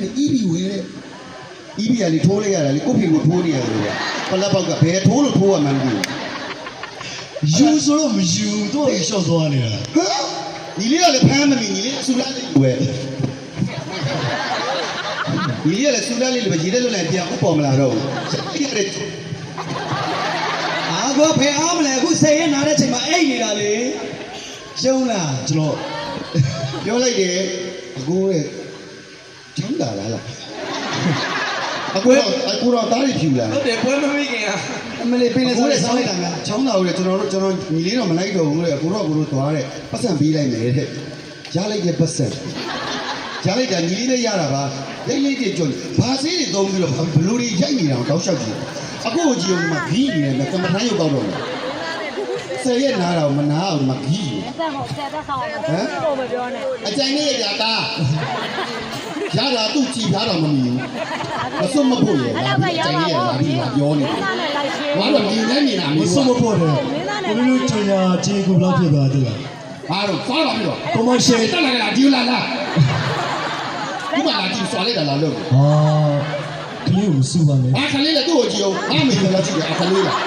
နဲ့ EB ဝယ်တဲ့ EB ကလေထိုးလိုက်ရတယ်လေကိုဖေကိုထိုးနေရတယ်ကွာပလက်ပေါက်ကဘယ်ထိုးလို့ထိုးရမှန်းမသိဘူး ယူဆိုတော့မယူတော့ရှော့သွားနေတာ ဟမ်ညီလေးကလည်းဖမ်းမနေညီလေးစူလာလေးဝယ်ညီလေးကလည်းစူလာလေးလည်းပဲရေတက်လို့လည်းပြန်ဥပေါ်မလာတော့ဘူးကြည့်ရတယ် အာကောဖေအားမလဲအခု10ရက်နာတဲ့ချိန်မှာအိတ်နေတာလေရှုံးလားကျွန်တော် ပြောလိုက်တယ်အကိုရဲ့ချမ်းသာလားအကိုတော့တားရဖြူလာ ဟုတ်တယ်ပွဲမမိခင်อ่ะ အမလေးပင်လေဆိုလဲဆောင်းလိုက်တာများ ချောင်းလာဦးတယ်ကျွန်တော်ညီလေးတော့မလိုက်တော့ဘူးလေအကိုတော့သွားတဲ့ပတ်စံပေးလိုက်မယ်တဲ့ရလိုက်တဲ့ပတ်စံရလိုက်တာညီလေးလည်းရတာပါလိမ့်လိမ့်တည်းကြွဘာစေးတွေသုံးပြီးတော့ဘလူတွေရိုက်နေတာတောက်လျှောက်ကြည့်အကိုကိုကြည့်အောင်မှာဂီးနေတယ်ကမ္မထမ်းရုပ်တော့တော့ဆယ်ရက်နားတော့မနာအောင်မှာဂီး ဆက်ဟုတ်ဆက်သက်ဆောင်အောင်ဘယ်ပြောနေ အကြိုင်နဲ့ရတာရတာသူ့ကြည်ထားတော့မမီဘူးမစွတ်မဖို့ရတာအကြိုင်နဲ့ရတာပြီးပြောနေတယ်ဘာလို့ဒီနဲ့နေတာ မ မျိုး စွတ်မဖို့တယ်ကိုလိုချင်ညာကြေးကိုဘလောက်ဖြစ်သွားသေးလား ဘာလို့စားပါပြီတော့ ကွန်မရှယ် တက်လာတာဒီလာဒီမှာလာကြည့်ဆွာလိုက်တာလာလို့ ဟာကလေးကိုမစူပါနဲ့ အခလေးလည်းသူ့ကိုကြည့်အောင်အားမေလည်းကြည့်တယ်အခလေးလား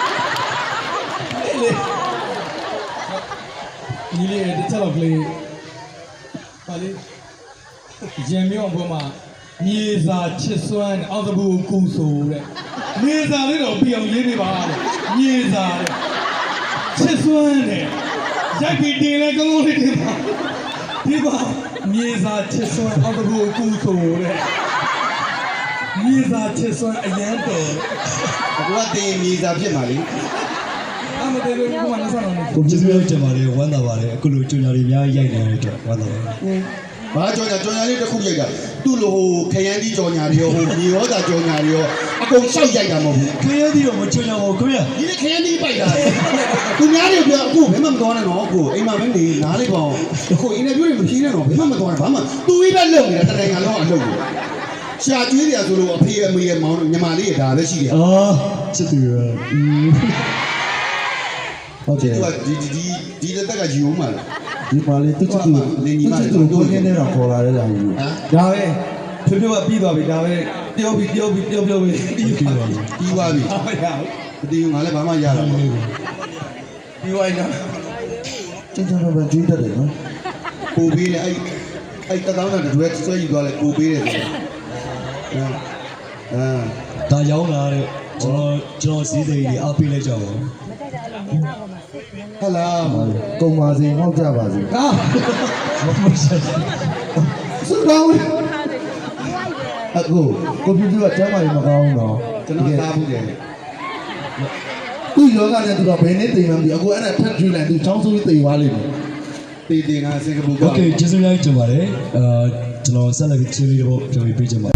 ညီလေးတစ်ချက်တော့ကလေးပါလေရင်မြောင်းဘုံမှာမြေစာချစ်စွမ်းအောက်သဘူကူဆိုတဲ့မြေစာလေးတော့ပြအောင်ရေးပြပါတဲ့မြေစာတဲ့ချစ်စွမ်းတဲ့ရိုက်ပြီးတင်လဲကောင်းကောင်းလေးတင်ပါဒီပါမြေစာချစ်စွမ်းအောက်သဘူကူဆိုတဲ့မြေစာချစ်စွမ်းအရန်တော် အခုကတင်မြေစာဖြစ်မှာလေ အမတေလို့ဘုံမှာလက်ဆောင်တော့ ကိုကျေးဇူးများတင်ပါတယ်ဝမ်းသာပါတယ်အခုလိုကြွညာတွေအများကြီးရိုက်နေတဲ့အတွက်ဝမ်းသာပါတယ် ဘာကြောညာလေးတစ်ခုရိုက်တာသူ့လိုဟိုခရမ်းတီးကြောညာတွေရောဟိုမြေရောသာကြောညာတွေရောအကုန်ရှောက်ရိုက်တာမဟုတ်ဘူး ခရမ်းသီးတော့မကြွညာပါဘူးခင်ဗျာ ဒီခရမ်းတီးပိုက်တာသူများတွေပြောအခုဘယ်မှမတော်နဲ့နော်အခုအိမ်မှာမနေနားလေးပေါ့အခုအင်တာဗျူးတွေမဖြေးနဲ့တော့ဘယ်မှမတော်နဲ့ဘာမှသူကြီးပဲလုံနေတာတနိုင်ငံလုံးအလုပ်ကိုရှာကျွေးတယ်ဆိုလို့အဖေအမေရဲ့မောင်ညီမလေးရဲ့ဒါပဲရှိတယ် အော်ချစ်သူရဟုတ်တယ် ဒီလက်တက်ကယူအောင်မလား ဒီပါလေသူ့ချစ်သူကိုခင်းနေတော့ခေါ်လာတဲ့ကောင်ကြီး ဟမ် ဒါပဲဖြိုးဖြိုးကပြီးသွားပြီဒါပဲပြောပြီးပြီးသွားပြီ ပြီးသွားပြီ အားရ မတည်ဘူးငါလည်းဘာမှရတာမဟုတ်ဘူး ပြီးသွားရင် ချင်းချင်းပဲကြွေးတတ်တယ်နော် ကိုပေးတယ်အဲ့တသောင်းနဲ့တူရဲဆွဲယူသွားလိုက်ကိုပေးတယ်ဆိုဒါရောက်လာတဲ့ကျွန်တော်ဈေးစိမ်ကြီးအားပေးလိုက်ကြပါဦး ဟလာ ကုံပါစေဟောက်ကြပါစေ ဟာမဆက် စုတော်အခုကွန်ပျူတာကျမ်းမာရေးမကောင်းတော့ ကျွန်တော်သားဘူးတယ် သူ့ယောဂနဲ့သူကဘယ်နဲ့တိမ်မှမသိအခုအဲ့ဒါထပ်ကျွေးလိုက်သူချောင်းဆိုးပြီးတိမ်သွားလိမ့်မယ် တေးတေးငါစင်ကာပူက โอเคကျေးဇူးများတင်ပါတယ်ကျွန်တော်ဆက်လက်ချင်းလေးတော့ပြောပြပေးချင်ပါ